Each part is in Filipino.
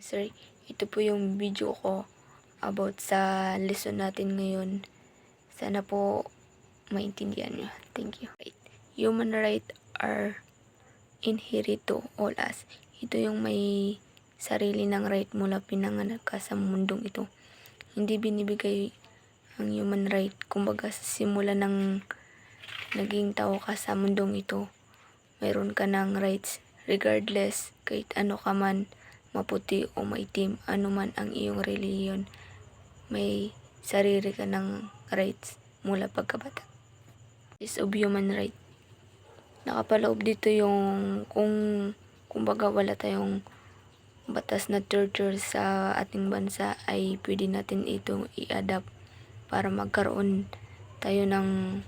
Sorry, ito po yung video ko about sa lesson natin ngayon. Sana po maintindihan nyo. Thank you. Human rights are inherent to all us. Ito yung may sarili ng right mula pinanganak ka sa mundong ito. Hindi binibigay ang human right. Kumbaga sa simula ng naging tao ka sa mundong ito, mayroon ka ng rights regardless kahit ano ka man, maputi o maitim, ano man ang iyong relihiyon, may sarili ka ng rights mula pagkabata. Is of human right. Nakapaloob dito yung kumbaga wala tayong batas na torture sa ating bansa, ay pwede natin itong i-adapt para magkaroon tayo ng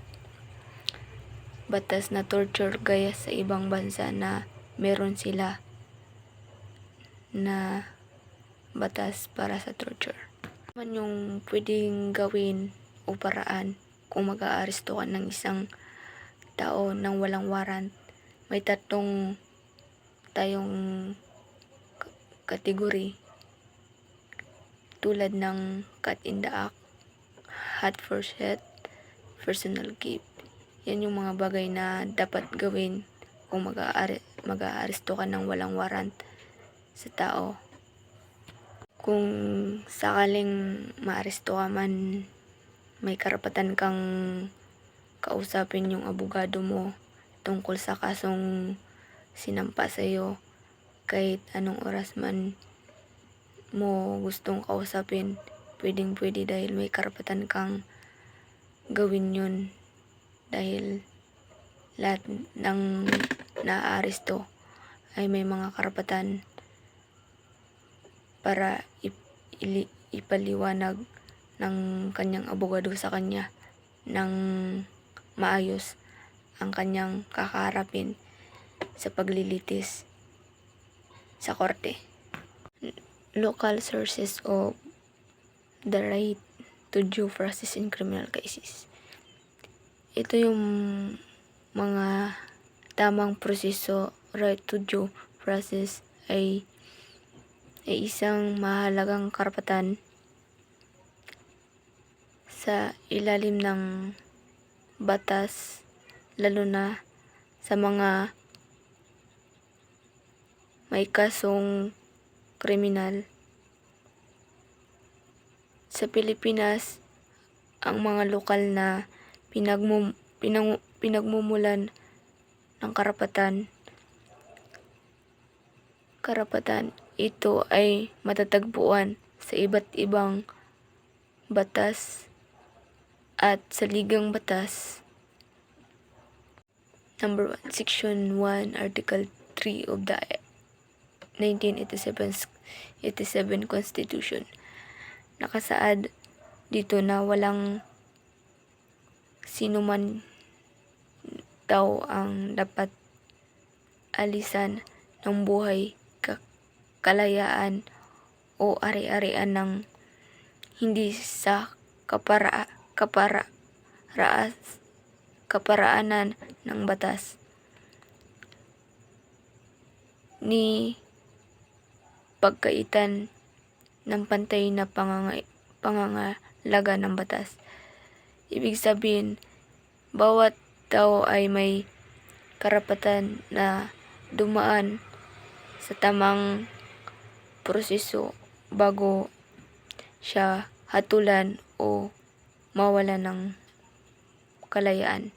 batas na torture gaya sa ibang bansa na meron sila na batas para sa torture. Man yung pwedeng gawin o paraan kung mag-aaresto ka ng isang tao ng walang warrant. May tatlong tayong kategory tulad ng cut in the act, hot for set, personal gift. Yan yung mga bagay na dapat gawin kung mag-aaresto ka ng walang warrant sa tao. Kung sakaling maaresto ka man, may karapatan kang kausapin yung abogado mo tungkol sa kasong sinampa sa'yo. Kahit anong oras man mo gustong kausapin, pwedeng-pwede dahil may karapatan kang gawin yun. Dahil lahat ng naaaresto ay may mga karapatan para ipaliwanag ng kanyang abogado sa kanya ng maayos ang kanyang kakaharapin sa paglilitis sa korte. Local sources of the right to due process in criminal cases. Ito yung mga tamang proseso. Right to due process ay isang mahalagang karapatan sa ilalim ng batas, lalo na sa mga may kasong kriminal. Sa Pilipinas, ang mga lokal na pinagmumulan ng karapatan ito ay matatagpuan sa iba't ibang batas at saligang batas. Number 1, Section 1, Article 3 of the 1987 Constitution. Nakasaad dito na walang sinuman daw ang dapat alisan ng buhay, kalayaan o ari-arian ng hindi sa kaparaanan ng batas ni pagkaitan ng pantay na pangangalaga ng batas. Ibig sabihin, bawat tao ay may karapatan na dumaan sa tamang proseso bago siya hatulan o mawala ng kalayaan.